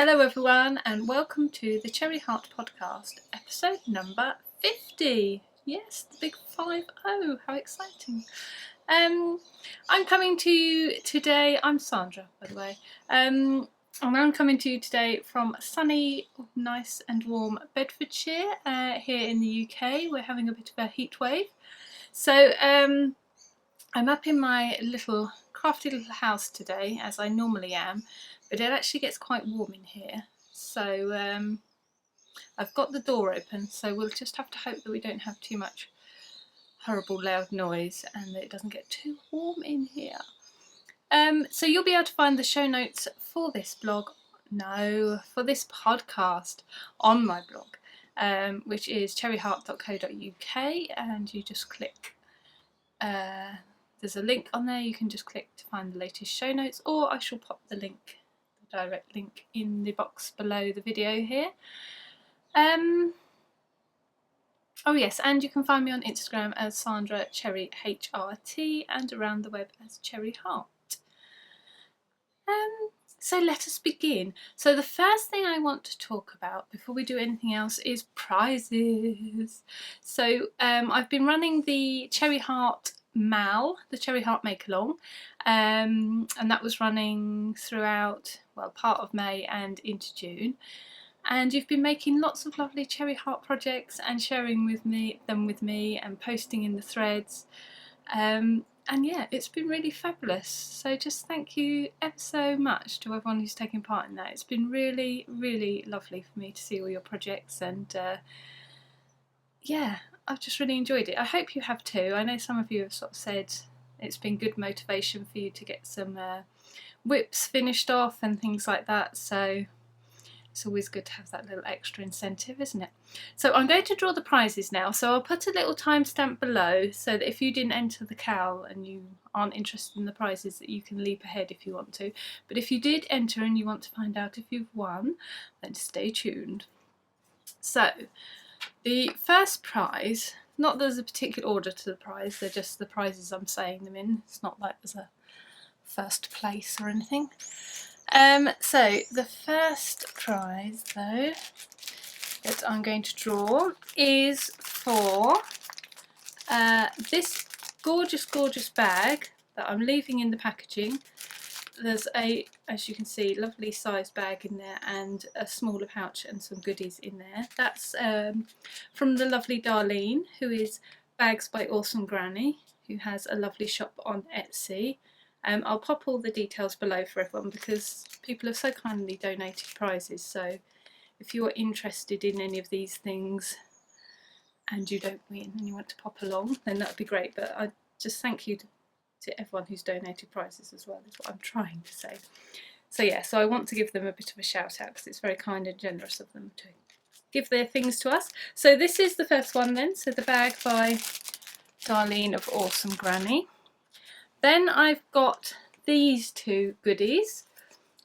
Hello everyone and welcome to the Cherry Heart podcast, episode number 50. Yes, the big 50, how exciting. I'm coming to you today, I'm Sandra by the way, and I'm coming to you today from sunny, nice and warm Bedfordshire here in the UK. We're having a bit of a heat wave. So I'm up in my little crafty little house today, as I normally am, but it actually gets quite warm in here. So I've got the door open, so we'll just have to hope that we don't have too much horrible loud noise and that it doesn't get too warm in here. So you'll be able to find the show notes for this for this podcast on my blog, which is cherryheart.co.uk, and you just click there's a link on there. You can just click to find the latest show notes, or I shall pop the direct link in the box below the video here. Oh yes, and you can find me on Instagram as Sandra Cherry HRT and around the web as Cherry Heart. So let us begin. So the first thing I want to talk about before we do anything else is prizes. So I've been running the Cherry Heart MAL, the Cherry Heart Make Along, and that was running throughout, well, part of May and into June. And you've been making lots of lovely Cherry Heart projects and sharing them with me and posting in the threads. And yeah, it's been really fabulous. So just thank you ever so much to everyone who's taken part in that. It's been really, really lovely for me to see all your projects, and yeah, I've just really enjoyed it. I hope you have too. I know some of you have sort of said it's been good motivation for you to get some whips finished off and things like that. So it's always good to have that little extra incentive, isn't it? So I'm going to draw the prizes now. So I'll put a little timestamp below so that if you didn't enter the CAL and you aren't interested in the prizes, that you can leap ahead if you want to. But if you did enter and you want to find out if you've won, then stay tuned. So the first prize, not that there's a particular order to the prize, they're just the prizes I'm saying them in. It's not like there's a first place or anything. So the first prize though that I'm going to draw is for this gorgeous bag that I'm leaving in the packaging. There's as you can see, lovely size bag in there and a smaller pouch and some goodies in there. That's from the lovely Darlene, who is Bags by Awesome Granny, who has a lovely shop on Etsy. I'll pop all the details below for everyone because people have so kindly donated prizes, so if you're interested in any of these things and you don't win and you want to pop along, then that would be great. But I just thank you to everyone who's donated prizes as well, is what I'm trying to say. So yeah, so I want to give them a bit of a shout out because it's very kind and generous of them to give their things to us. So this is the first one then, so the bag by Darlene of Awesome Granny. Then I've got these two goodies,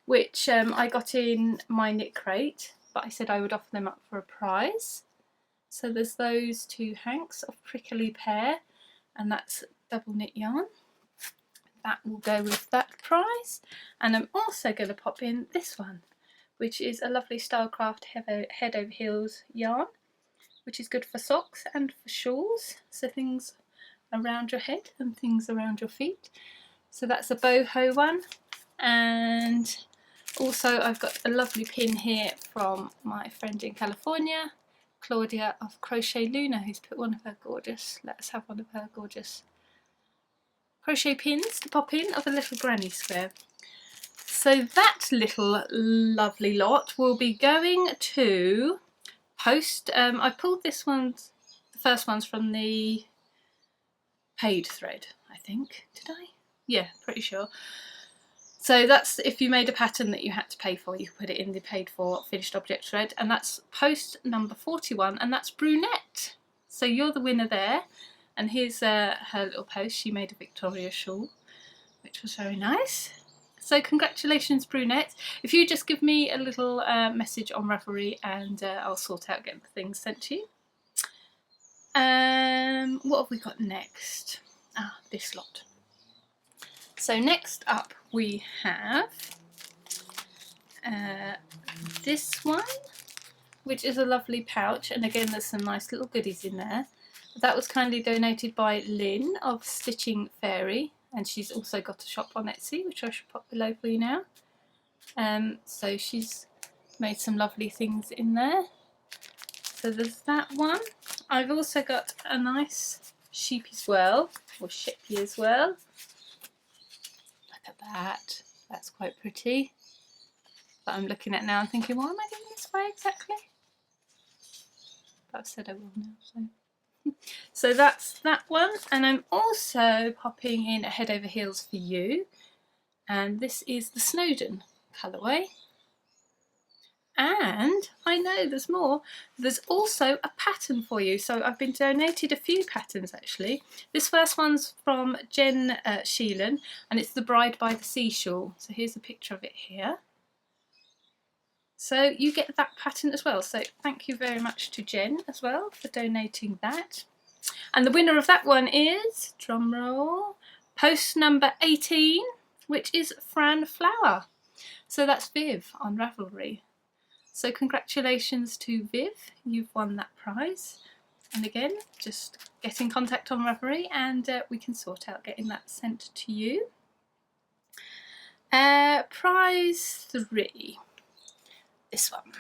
which I got in my knit crate, but I said I would offer them up for a prize. So there's those two hanks of Prickly Pear, and that's double knit yarn. That will go with that prize. And I'm also going to pop in this one, which is a lovely Stylecraft head over heels yarn, which is good for socks and for shawls, so things around your head and things around your feet. So that's a boho one. And also I've got a lovely pin here from my friend in California, Claudia of Crochet Luna, who's put one of her gorgeous, let's have one of her gorgeous crochet pins to pop in of a little granny square. So that little lovely lot will be going to post. I pulled the first ones from the paid thread, I think. Did I? Yeah, pretty sure. So that's if you made a pattern that you had to pay for, you could put it in the paid for finished object thread, and that's post number 41, and that's Brunette. So you're the winner there, and here's her little post. She made a Victoria shawl, which was very nice. So congratulations, Brunette. If you just give me a little message on Ravelry, and I'll sort out getting the things sent to you. What have we got next? This lot. So next up we have this one, which is a lovely pouch, and again there's some nice little goodies in there. That was kindly donated by Lynn of Stitching Fairy, and she's also got a shop on Etsy, which I should pop below for you now. So she's made some lovely things in there. So there's that one. I've also got a nice sheepy swirl, or shippy as well. Look at that. That's quite pretty. But I'm looking at now and thinking, why am I doing this way exactly? But I've said I will now, so. So that's that one, and I'm also popping in a Head Over Heels for You, and this is the Snowdon colourway. And I know there's more. There's also a pattern for you. So I've been donated a few patterns actually. This first one's from Jen Sheelan, and it's the Bride by the Sea shawl. So here's a picture of it here. So you get that pattern as well. So thank you very much to Jen as well for donating that. And the winner of that one is, drumroll, post number 18, which is Fran Flower. So that's Viv on Ravelry. So congratulations to Viv, you've won that prize. And again, just get in contact on Ravelry and we can sort out getting that sent to you. Prize 3, this one.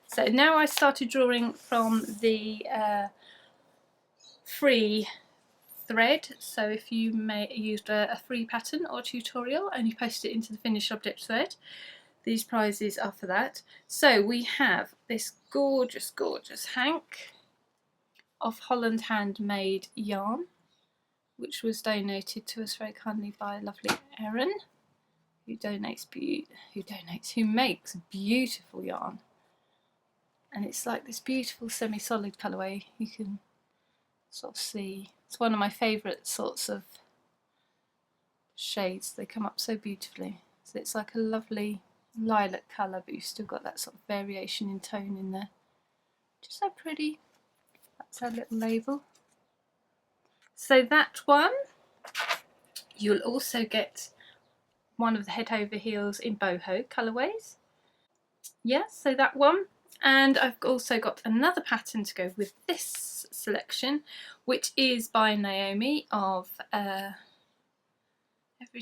So now I started drawing from the free thread, so if you may used a free pattern or tutorial and you post it into the finished object thread, these prizes are for that. So we have this gorgeous, gorgeous hank of Holland handmade yarn, which was donated to us very kindly by lovely Erin, who makes beautiful yarn. And it's like this beautiful semi-solid colourway. You can sort of see. It's one of my favourite sorts of shades. They come up so beautifully. So it's like a lovely lilac colour, but you've still got that sort of variation in tone in there. Just so pretty. That's our little label. So that one, you'll also get one of the Head Over Heels in boho colourways. Yeah, so that one. And I've also got another pattern to go with this selection, which is by Naomi of every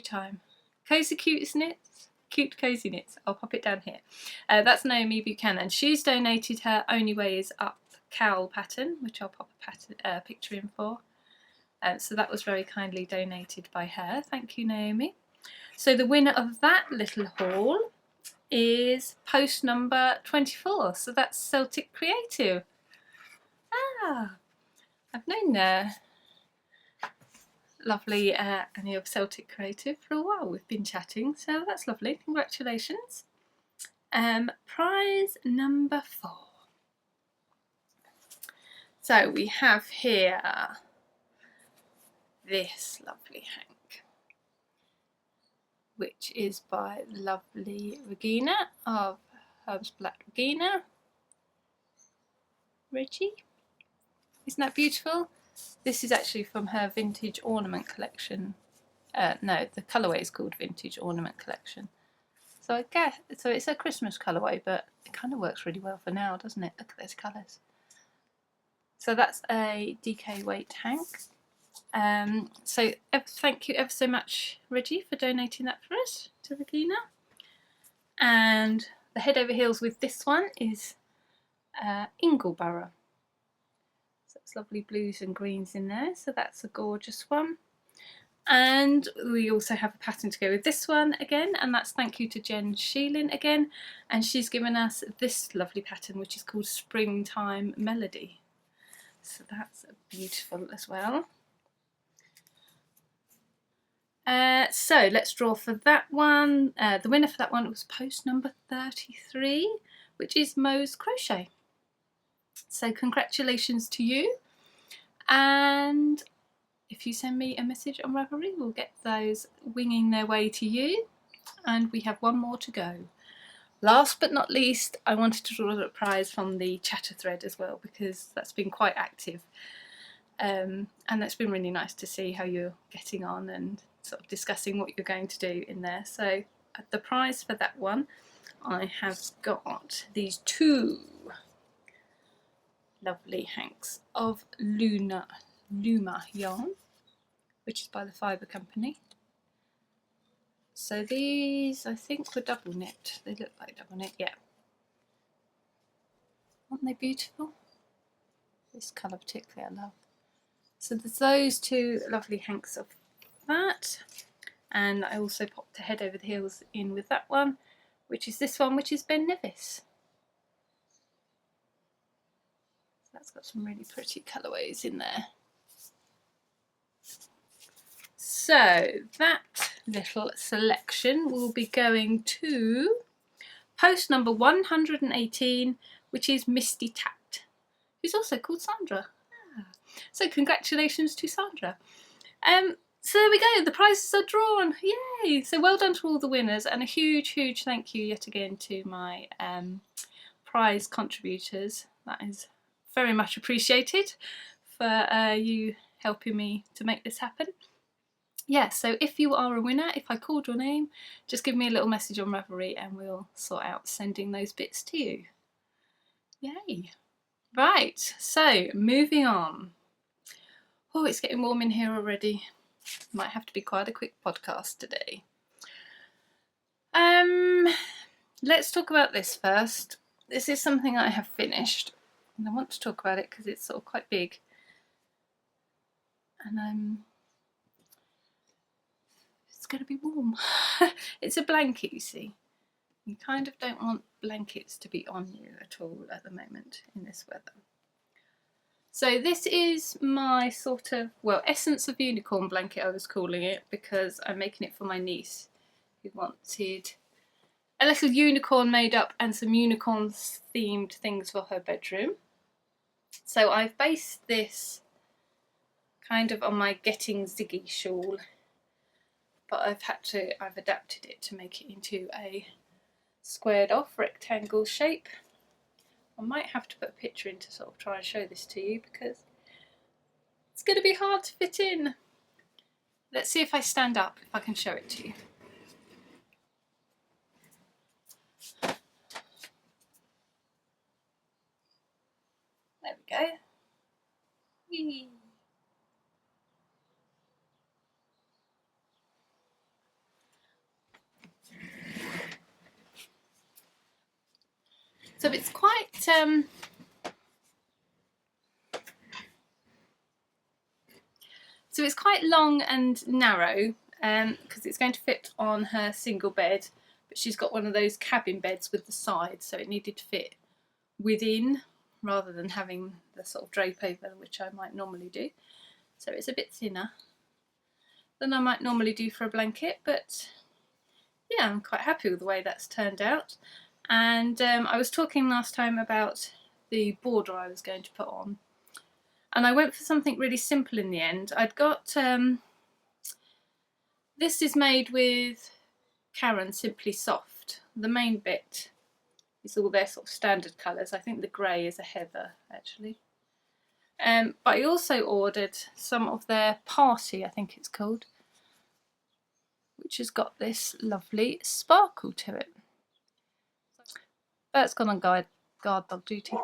time Cozy Cute Knits. Cute Cozy Knits. I'll pop it down here. That's Naomi Buchanan. She's donated her Only Way Is Up cowl pattern, which I'll pop a picture in for. So that was very kindly donated by her. Thank you, Naomi. So the winner of that little haul is post number 24. So that's Celtic Creative. Ah, I've known lovely Annie of Celtic Creative for a while. We've been chatting, so that's lovely. Congratulations. Prize number 4. So we have here this lovely hank, which is by lovely Regina of Herbs Black Regina. Reggie, isn't that beautiful? This is actually from her Vintage Ornament collection. No, the colourway is called Vintage Ornament Collection. So I guess, so it's a Christmas colourway, but it kind of works really well for now, doesn't it? Look at those colours. So that's a DK weight hank. So thank you ever so much, Reggie, for donating that for us to Regina. And the Head Over Heels with this one is Ingleborough. So it's lovely blues and greens in there, so that's a gorgeous one. And we also have a pattern to go with this one again, and that's thank you to Jen Sheelan again, and she's given us this lovely pattern which is called Springtime Melody. So that's beautiful as well. So let's draw for that one. The winner for that one was post number 33, which is Mo's Crochet. So congratulations to you, and if you send me a message on Ravelry, we'll get those winging their way to you, and we have one more to go. Last but not least, I wanted to draw a prize from the chatter thread as well, because that's been quite active, and that's been really nice to see how you're getting on and sort of discussing what you're going to do in there. So the prize for that one I have got these two lovely hanks of Luma yarn, which is by the Fibre Company. So these, I think, were double knit. They look like double knit, yeah. Aren't they beautiful? This colour particularly I love. So there's those two lovely hanks of that. And I also popped a head over the heels in with that one, which is this one, which is Ben Nevis. That's got some really pretty colourways in there. So that little selection will be going to post number 118, which is Misty Tat, who's also called Sandra. So congratulations to Sandra. So there we go, the prizes are drawn, yay! So well done to all the winners, and a huge, huge thank you yet again to my prize contributors. That is very much appreciated for you helping me to make this happen. Yeah, so if you are a winner, if I called your name, just give me a little message on Ravelry and we'll sort out sending those bits to you. Yay! Right, so moving on. Oh, it's getting warm in here already. Might have to be quite a quick podcast today. Let's talk about this first. This is something I have finished, and I want to talk about it because it's sort of quite big. And it's going to be warm. It's a blanket, you see. You kind of don't want blankets to be on you at all at the moment in this weather. So this is my sort of, well, Essence of Unicorn blanket I was calling it, because I'm making it for my niece who wanted a little unicorn made up and some unicorn themed things for her bedroom. So I've based this kind of on my Getting Ziggy shawl, but I've adapted it to make it into a squared off rectangle shape. I might have to put a picture in to sort of try and show this to you because it's going to be hard to fit in. Let's see if I stand up, if I can show it to you. There we go. Whee! So it's quite long and narrow because it's going to fit on her single bed, but she's got one of those cabin beds with the sides, so it needed to fit within rather than having the sort of drape over, which I might normally do. So it's a bit thinner than I might normally do for a blanket, but yeah, I'm quite happy with the way that's turned out. And I was talking last time about the border I was going to put on, and I went for something really simple in the end. I'd got, this is made with Karen Simply Soft. The main bit is all their sort of standard colours. I think the grey is a heather actually. But I also ordered some of their Party, I think it's called, which has got this lovely sparkle to it. That's gone on guard dog duty.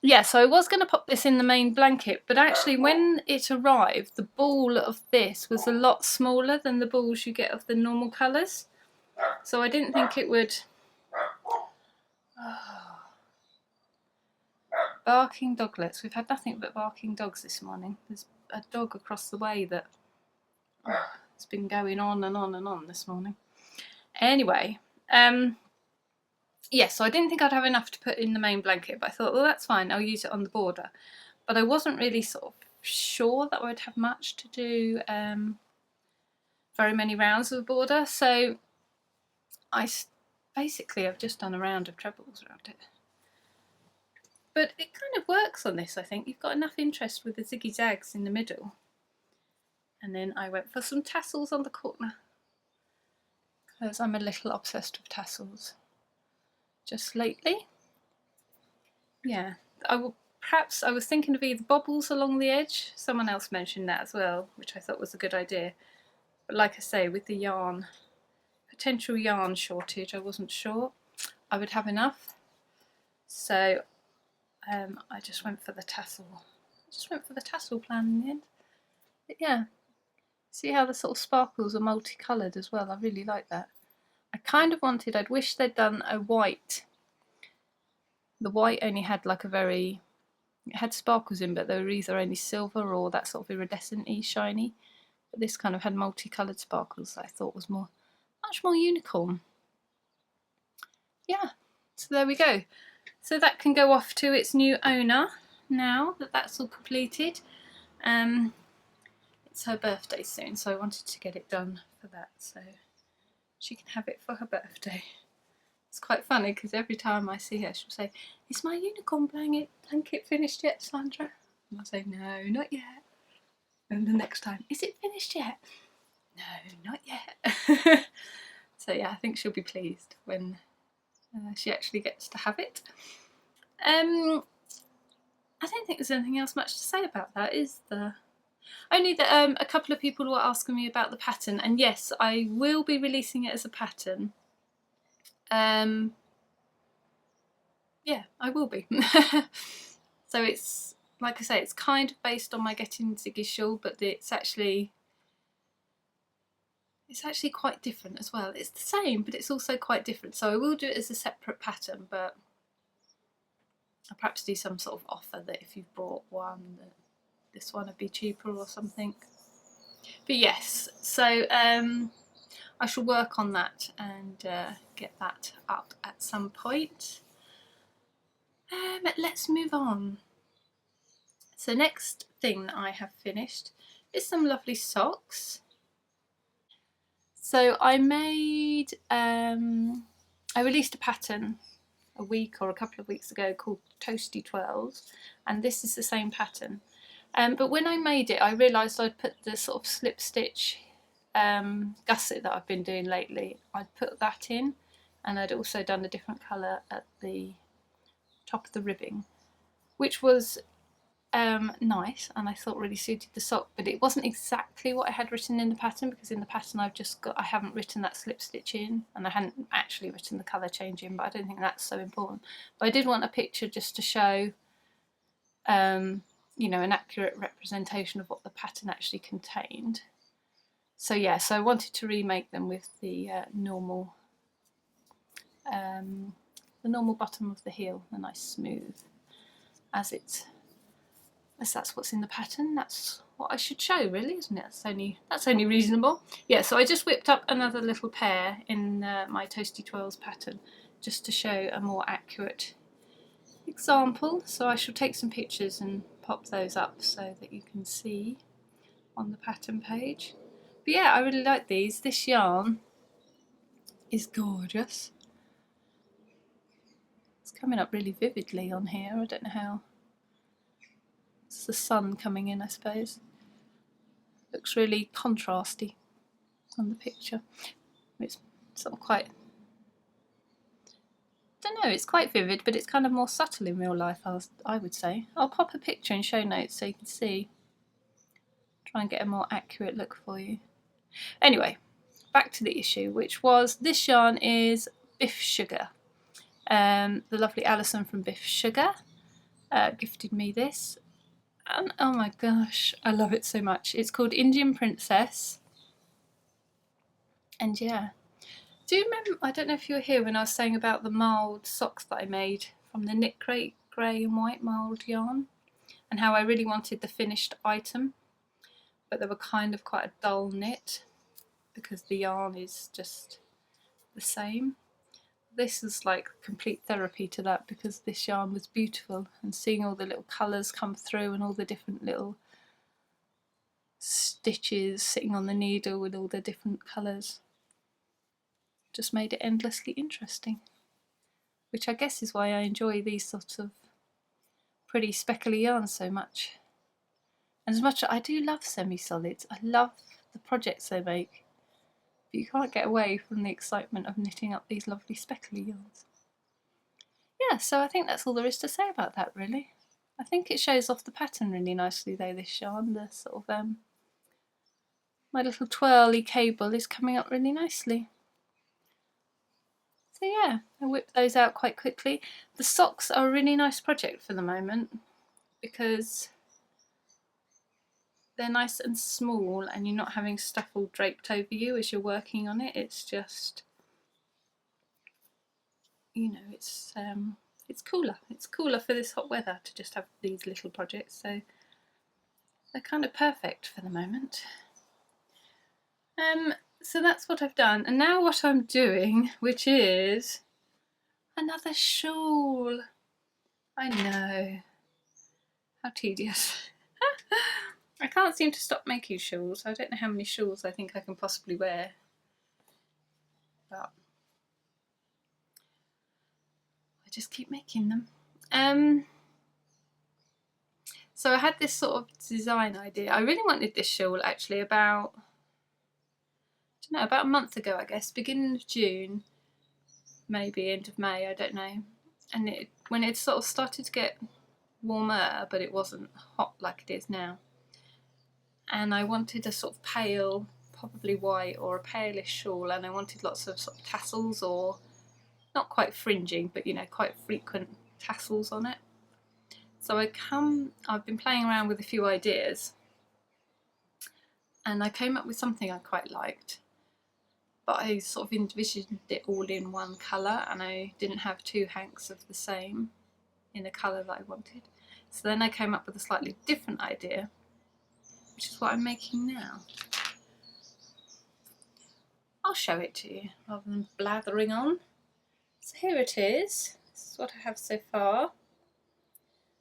Yeah, so I was going to pop this in the main blanket, but actually when it arrived, the ball of this was a lot smaller than the balls you get of the normal colours. So I didn't think it would... Oh. Barking doglets. We've had nothing but barking dogs this morning. There's a dog across the way that it's been going on and on and on this morning. Anyway, yes, so I didn't think I'd have enough to put in the main blanket, but I thought, well, that's fine, I'll use it on the border. But I wasn't really sort of sure that I would have much to do very many rounds of the border, so I've just done a round of trebles around it. But it kind of works on this, I think. You've got enough interest with the ziggy zags in the middle. And then I went for some tassels on the corner, because I'm a little obsessed with tassels. Just lately. Yeah, perhaps I was thinking of either bobbles along the edge. Someone else mentioned that as well, which I thought was a good idea. But like I say, with the yarn potential yarn shortage. I wasn't sure I would have enough, so I just went for the tassel. Plan in the end. But yeah, see how the sort of sparkles are multicoloured as well. I really like that. I kind of wanted, I'd wish they'd done a white. The white only had like a very, it had sparkles in, but they were either only silver or that sort of iridescent-y shiny. But this kind of had multicoloured sparkles that I thought was much more unicorn. Yeah, so there we go. So that can go off to its new owner now that that's all completed. It's her birthday soon, so I wanted to get it done for that, so she can have it for her birthday. It's quite funny because every time I see her, she'll say, "Is my unicorn blanket finished yet, Sandra?" And I'll say, "No, not yet." And the next time, "Is it finished yet?" "No, not yet." So yeah, I think she'll be pleased when she actually gets to have it. I don't think there's anything else much to say about that, is there? Only that a couple of people were asking me about the pattern, and yes, I will be releasing it as a pattern. Yeah, I will be. So it's, like I say, it's kind of based on my Getting Ziggy shawl, but it's actually quite different as well. It's the same, but it's also quite different. So I will do it as a separate pattern, but I'll perhaps do some sort of offer that if you've bought one, that this one would be cheaper or something. But yes, so I shall work on that and get that up at some point. Let's move on. So next thing that I have finished is some lovely socks. So I made, I released a pattern a week or a couple of weeks ago called Toasty Twirls, and this is the same pattern. But when I made it, I realised I'd put the sort of slip stitch gusset that I've been doing lately, I'd put that in, and I'd also done a different colour at the top of the ribbing, which was nice, and I thought really suited the sock, but it wasn't exactly what I had written in the pattern, because in the pattern I haven't written that slip stitch in, and I hadn't actually written the colour change in, but I don't think that's so important. But I did want a picture just to show you know, an accurate representation of what the pattern actually contained. So yeah, so I wanted to remake them with the normal bottom of the heel, a nice smooth, as that's what's in the pattern. That's what I should show, really, isn't it? That's only reasonable. Yeah, so I just whipped up another little pair in my Toasty Twirls pattern, just to show a more accurate example. So I shall take some pictures and pop those up so that you can see on the pattern page. But yeah, I really like these. This yarn is gorgeous. It's coming up really vividly on here. I don't know how. It's the sun coming in, I suppose. Looks really contrasty on the picture. It's sort of quite, I don't know, it's quite vivid, but it's kind of more subtle in real life, I would say. I'll pop a picture in show notes so you can see. Try and get a more accurate look for you. Anyway, back to the issue, which was this yarn is Biff Sugar. The lovely Alison from Biff Sugar gifted me this, and oh my gosh, I love it so much. It's called Indian Princess, and yeah, do you remember, I don't know if you were here when I was saying about the marled socks that I made from the Knit Crate grey and white marled yarn, and how I really wanted the finished item, but they were kind of quite a dull knit because the yarn is just the same. This is like complete therapy to that, because this yarn was beautiful, and seeing all the little colours come through and all the different little stitches sitting on the needle with all the different colours just made it endlessly interesting, which I guess is why I enjoy these sorts of pretty speckly yarns so much. And as much as I do love semi-solids, I love the projects they make, but you can't get away from the excitement of knitting up these lovely speckly yarns. Yeah, so I think that's all there is to say about that, really. I think it shows off the pattern really nicely though, this yarn. The sort of my little twirly cable is coming up really nicely. So yeah, I whipped those out quite quickly. The socks are a really nice project for the moment because they're nice and small and you're not having stuff all draped over you as you're working on it. It's just, you know, it's cooler. It's cooler for this hot weather to just have these little projects. So they're kind of perfect for the moment. So that's what I've done. And now what I'm doing, which is another shawl. I know. How tedious. I can't seem to stop making shawls. I don't know how many shawls I think I can possibly wear. But I just keep making them. So I had this sort of design idea. I really wanted this shawl actually about a month ago, I guess, beginning of June, maybe end of May, I don't know. And when it sort of started to get warmer, but it wasn't hot like it is now. And I wanted a sort of pale, probably white or a palish shawl, and I wanted lots of sort of tassels, or not quite fringing, but you know, quite frequent tassels on it. So I've been playing around with a few ideas, and I came up with something I quite liked, but I sort of envisioned it all in one colour, and I didn't have two hanks of the same in a colour that I wanted. So then I came up with a slightly different idea, which is what I'm making now. I'll show it to you rather than blathering on. So here it is. This is what I have so far.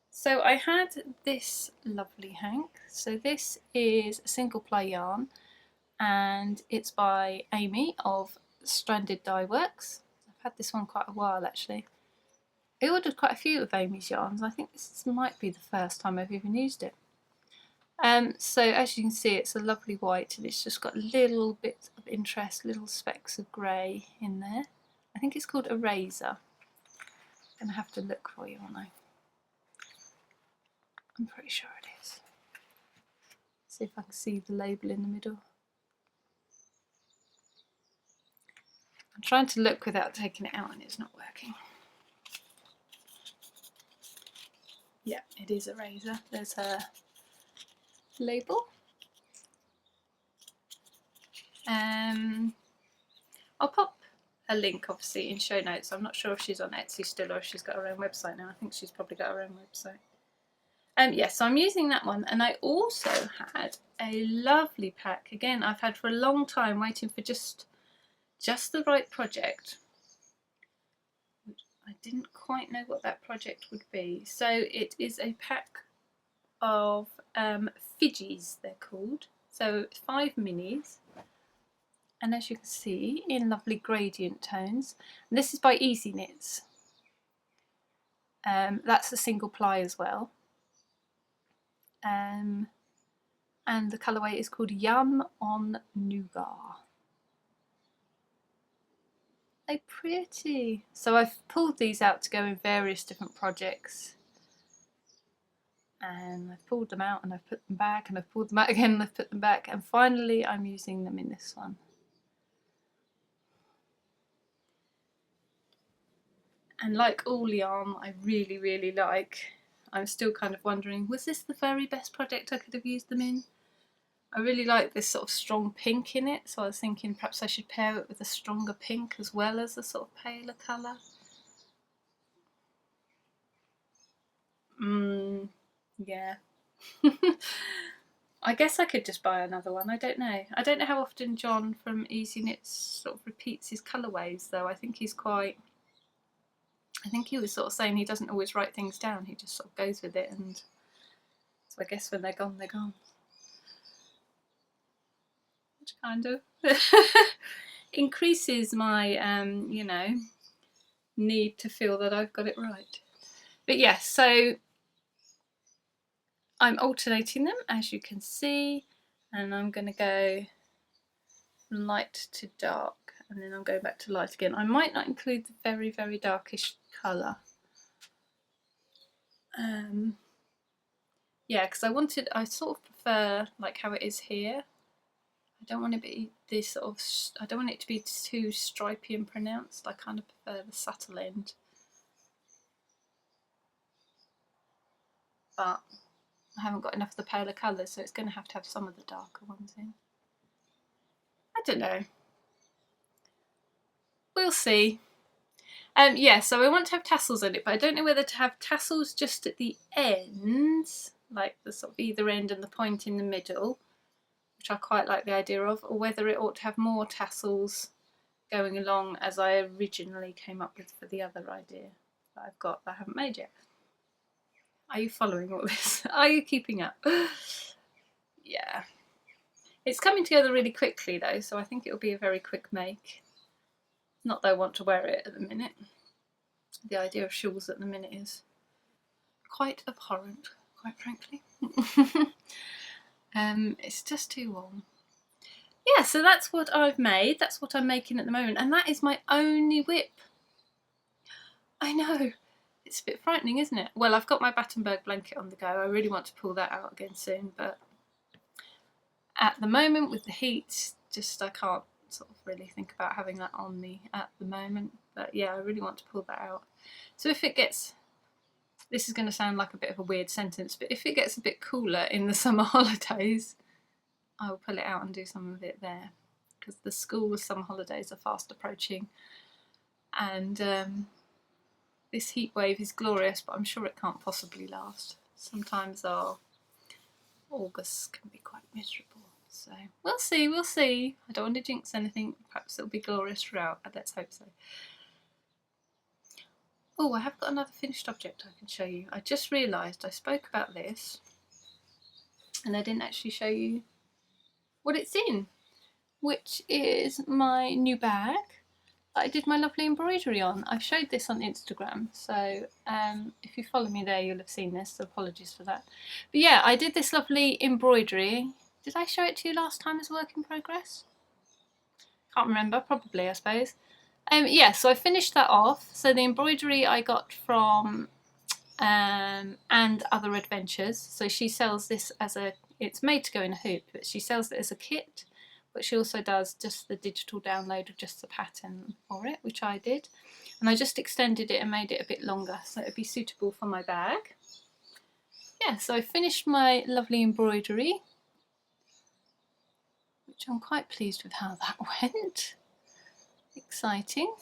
So I had this lovely hank. So this is a single ply yarn, and it's by Amy of Stranded Dye Works. I've had this one quite a while actually. I ordered quite a few of Amy's yarns. I think this might be the first time I've even used it. So as you can see, it's a lovely white, and it's just got little bits of interest, little specks of grey in there. I think it's called Eraser. I'm going to have to look for you, aren't I? I'm pretty sure it is. See if I can see the label in the middle. I'm trying to look without taking it out and it's not working. Yeah, it is Eraser. There's her label. I'll pop a link obviously in show notes. I'm not sure if she's on Etsy still or if she's got her own website now. I think she's probably got her own website. Yes, so I'm using that one, and I also had a lovely pack. Again, I've had for a long time waiting for just the right project. I didn't quite know what that project would be. So it is a pack of Fidgies, they're called. So 5 minis. And as you can see, in lovely gradient tones. And this is by Easy Knits. That's a single ply as well. And the colourway is called Yum on Nougat. They're pretty. So I've pulled these out to go in various different projects. And I've pulled them out and I've put them back, and I've pulled them out again and I've put them back. And finally I'm using them in this one. And like all yarn I really, really like, I'm still kind of wondering, was this the very best project I could have used them in? I really like this sort of strong pink in it, so I was thinking perhaps I should pair it with a stronger pink as well as a sort of paler colour. Yeah. I guess I could just buy another one, I don't know. I don't know how often John from Easy Knits sort of repeats his colourways though. I think he was sort of saying he doesn't always write things down, he just sort of goes with it, and so I guess when they're gone, they're gone. Which kind of increases my, you know, need to feel that I've got it right. But yes, so I'm alternating them, as you can see, and I'm going to go light to dark, and then I'm going back to light again. I might not include the very, very darkish colour. Yeah, because I sort of prefer like how it is here. I don't want it to be this sort of, I don't want it to be too stripy and pronounced. I kind of prefer the subtle end. But I haven't got enough of the paler colours, so it's going to have some of the darker ones in. I don't know. We'll see. Yeah, so I want to have tassels on it, but I don't know whether to have tassels just at the ends, like the sort of either end and the point in the middle, which I quite like the idea of, or whether it ought to have more tassels going along as I originally came up with for the other idea that I've got that I haven't made yet. Are you following all this? Are you keeping up? Yeah. It's coming together really quickly though, so I think it'll be a very quick make. Not that I want to wear it at the minute. The idea of shawls at the minute is quite abhorrent, quite frankly. It's just too warm. Yeah, so that's what I've made. That's what I'm making at the moment, and that is my only whip. I know, it's a bit frightening, isn't it? Well, I've got my Battenberg blanket on the go. I really want to pull that out again soon, but at the moment with the heat, just I can't sort of really think about having that on me at the moment. But yeah, I really want to pull that out. So if it gets, this is going to sound like a bit of a weird sentence, but if it gets a bit cooler in the summer holidays, I will pull it out and do some of it there, because the school summer holidays are fast approaching, and this heat wave is glorious, but I'm sure it can't possibly last. Sometimes our August can be quite miserable. So we'll see, we'll see. I don't want to jinx anything. Perhaps it'll be glorious throughout. Let's hope so. Oh, I have got another finished object I can show you. I just realised I spoke about this and I didn't actually show you what it's in, which is my new bag that I did my lovely embroidery on. I've showed this on Instagram, so if you follow me there you'll have seen this, so apologies for that. But yeah, I did this lovely embroidery. Did I show it to you last time as a work in progress? Can't remember, probably, I suppose. Yeah, so I finished that off. So the embroidery I got from And Other Adventures. So she sells this as a, it's made to go in a hoop, but she sells it as a kit, but she also does just the digital download of just the pattern for it, which I did. And I just extended it and made it a bit longer so it would be suitable for my bag. Yeah, so I finished my lovely embroidery, which I'm quite pleased with how that went. Exciting.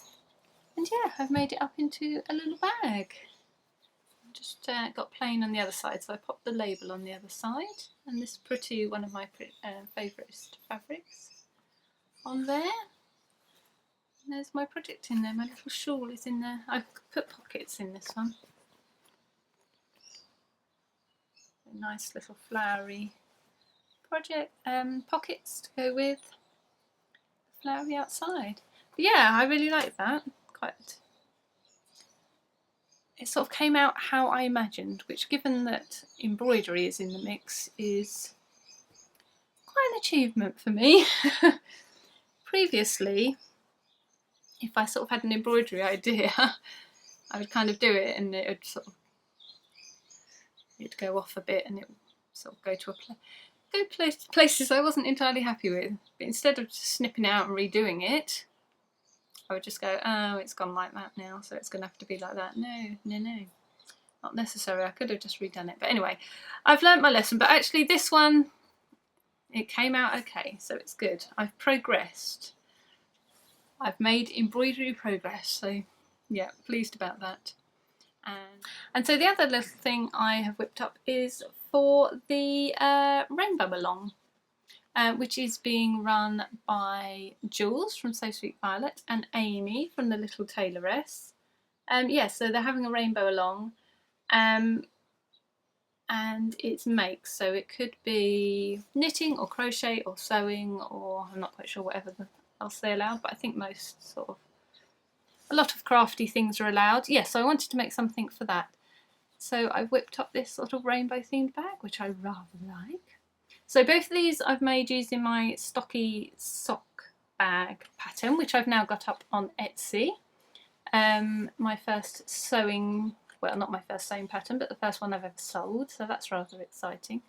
And yeah, I've made it up into a little bag. Just got plain on the other side, so I popped the label on the other side, and this pretty, one of my favourite fabrics on there. And there's my project in there, my little shawl is in there. I've put pockets in this one. A nice little flowery project, pockets to go with the flowery outside. But yeah, I really like that. Quite. It sort of came out how I imagined, which, given that embroidery is in the mix, is quite an achievement for me. Previously, if I sort of had an embroidery idea, I would kind of do it and it would sort of, it'd go off a bit and it would sort of go to places I wasn't entirely happy with. But instead of just snipping it out and redoing it, I would just go, oh, it's gone like that now, so it's going to have to be like that. No, no, no. Not necessary. I could have just redone it. But anyway, I've learnt my lesson. But actually this one, it came out okay, so it's good. I've progressed. I've made embroidery progress, so yeah, pleased about that. And so the other little thing I have whipped up is for the Rainbow Along, which is being run by Jules from So Sweet Violet and Amy from The Little Tailoress. Yeah, so they're having a Rainbow Along, and it's makes, so it could be knitting or crochet or sewing, or I'm not quite sure whatever else they allow, but I think most sort of, a lot of crafty things are allowed. Yeah, so I wanted to make something for that. So I whipped up this sort of rainbow themed bag, which I rather like. So both of these I've made using my stocky sock bag pattern, which I've now got up on Etsy. My first sewing, well, not my first sewing pattern, but the first one I've ever sold, so that's rather exciting.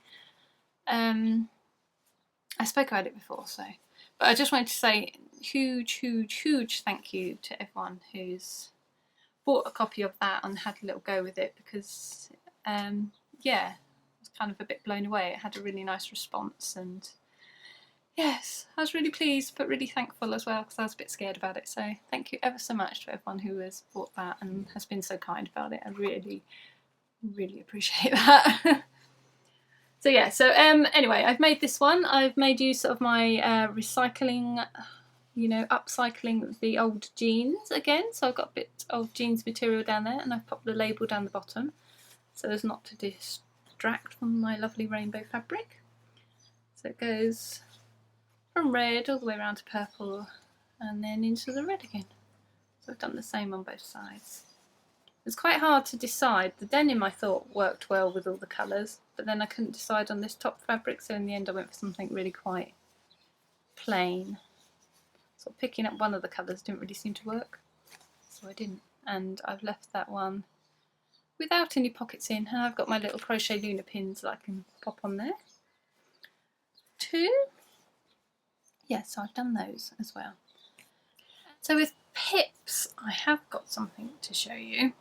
I spoke about it before, so, but I just wanted to say huge thank you to everyone who's bought a copy of that and had a little go with it, because yeah, I was kind of a bit blown away. It had a really nice response, and yes, I was really pleased but really thankful as well, because I was a bit scared about it. So thank you ever so much to everyone who has bought that and has been so kind about it. I really appreciate that. So yeah, so anyway, I've made this one. I've made use of my recycling, upcycling the old jeans again. So I've got a bit of jeans material down there, and I've popped the label down the bottom so as not to distract from my lovely rainbow fabric. So it goes from red all the way around to purple and then into the red again. So I've done the same on both sides. It's quite hard to decide. The denim I thought worked well with all the colours, but then I couldn't decide on this top fabric, so in the end I went for something really quite plain. So picking up one of the colours didn't really seem to work, so I didn't. And I've left that one without any pockets in, and I've got my little crochet lunar pins that I can pop on there too. Yeah, so I've done those as well. So with Pips, I have got something to show you,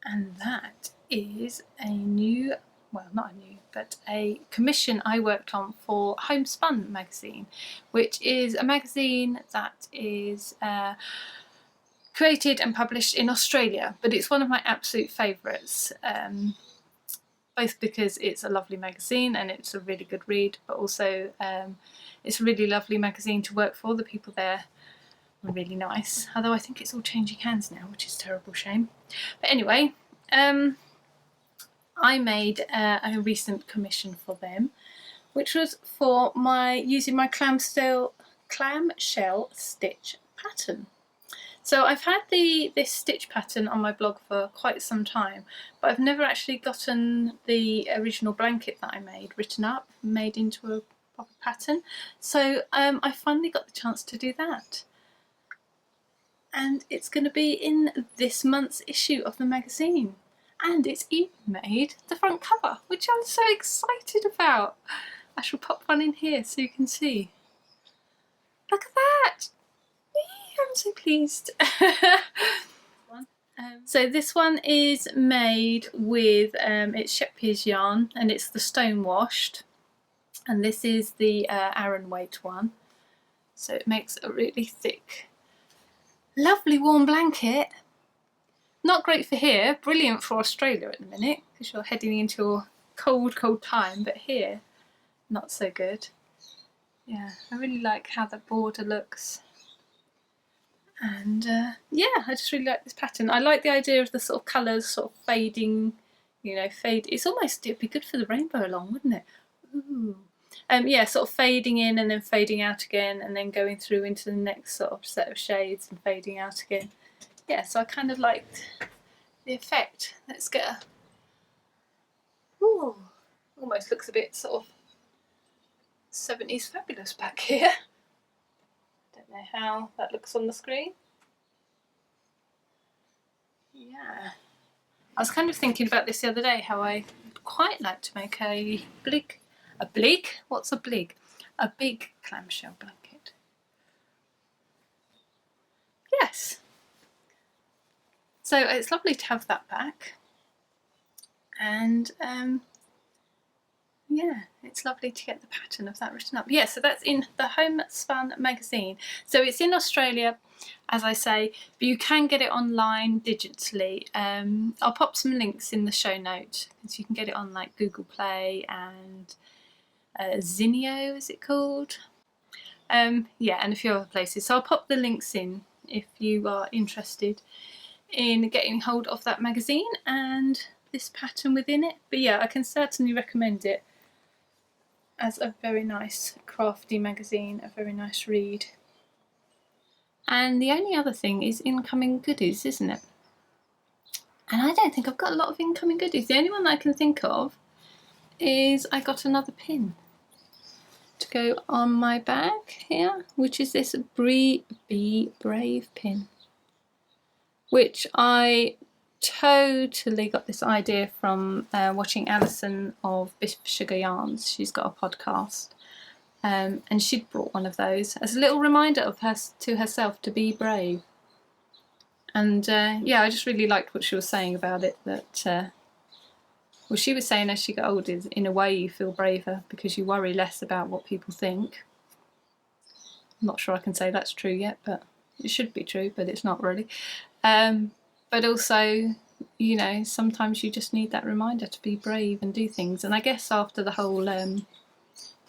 and that is a new, well, not a new, but a commission I worked on for Homespun magazine, which is a magazine that is created and published in Australia, but it's one of my absolute favourites, both because it's a lovely magazine and it's a really good read, but also it's a really lovely magazine to work for. The people there are really nice, although I think it's all changing hands now, which is a terrible shame. But anyway, I made a recent commission for them, which was for using my clamshell stitch pattern. So I've had this stitch pattern on my blog for quite some time, but I've never actually gotten the original blanket that I made written up, made into a proper pattern. So I finally got the chance to do that. And it's going to be in this month's issue of the magazine. And it's even made the front cover, which I'm so excited about. I shall pop one in here so you can see. Look at that! I'm so pleased. So this one is made with it's Shepier's yarn, and it's the stone washed, and this is the Aran weight one. So it makes a really thick, lovely warm blanket. Not great for here, brilliant for Australia at the minute because you're heading into a cold time, but here not so good. Yeah, I really like how the border looks. And yeah, I just really like this pattern. I like the idea of the sort of colours sort of fading, fade. It's almost, it'd be good for the rainbow along, wouldn't it? Ooh. Yeah, sort of fading in and then fading out again, and then going through into the next sort of set of shades and fading out again. Yeah, so I kind of liked the effect. Let's get a... Ooh, almost looks a bit sort of 70s fabulous back here. Don't know how that looks on the screen. Yeah. I was kind of thinking about this the other day, how I would quite like to make a blig? What's a blig? A big clamshell blanket. Yes. So it's lovely to have that back. And yeah, it's lovely to get the pattern of that written up. Yeah, so that's in the Homespun magazine. So it's in Australia, as I say, but you can get it online digitally. I'll pop some links in the show note, so you can get it on like Google Play and Zinio, is it called? Yeah, and a few other places. So I'll pop the links in if you are interested in getting hold of that magazine and this pattern within it. But yeah, I can certainly recommend it as a very nice crafty magazine, a very nice read. And the only other thing is incoming goodies, isn't it? And I don't think I've got a lot of incoming goodies. The only one that I can think of is I got another pin to go on my bag here, which is this Be Brave pin, which I totally got this idea from watching Alison of Biff Sugar Yarns. She's got a podcast, and she'd brought one of those as a little reminder of her to herself to be brave. And yeah, I just really liked what she was saying about it, that well, she was saying as you get older, in a way you feel braver because you worry less about what people think. I'm not sure I can say that's true yet, but it should be true, but it's not really. But also, you know, sometimes you just need that reminder to be brave and do things. And I guess after the whole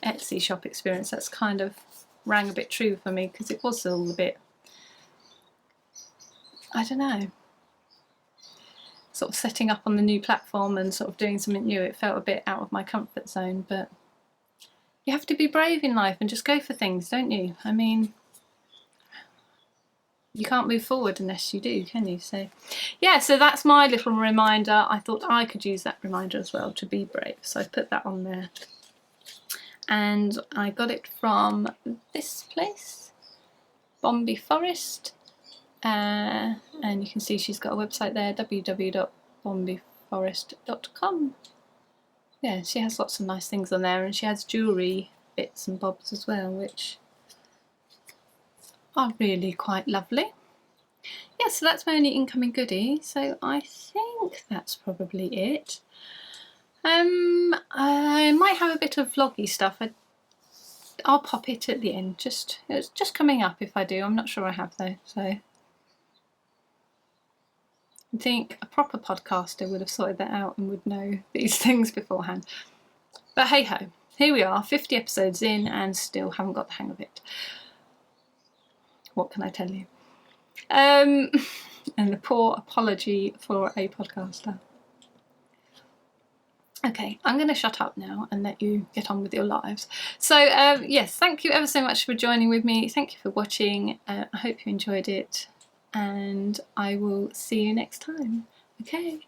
Etsy shop experience, that's kind of rang a bit true for me, because it was all a bit, I don't know, sort of setting up on the new platform and sort of doing something new. It felt a bit out of my comfort zone, but you have to be brave in life and just go for things, don't you? I mean, you can't move forward unless you do, can you? So yeah, so that's my little reminder. I thought I could use that reminder as well, to be brave, so I put that on there. And I got it from this place, Bombay Forest, and you can see she's got a website there, www.bombayforest.com. Yeah, she has lots of nice things on there, and she has jewellery bits and bobs as well, which are really quite lovely. Yeah, so that's my only incoming goodie, so I think that's probably it. I might have a bit of vloggy stuff. I'll pop it at the end. It's just coming up if I do. I'm not sure I have though, so I think a proper podcaster would have sorted that out and would know these things beforehand. But hey ho, here we are, 50 episodes in and still haven't got the hang of it. What can I tell you? And a poor apology for a podcaster. Okay, I'm going to shut up now and let you get on with your lives. So yes, thank you ever so much for joining with me. Thank you for watching. I hope you enjoyed it, and I will see you next time. Okay.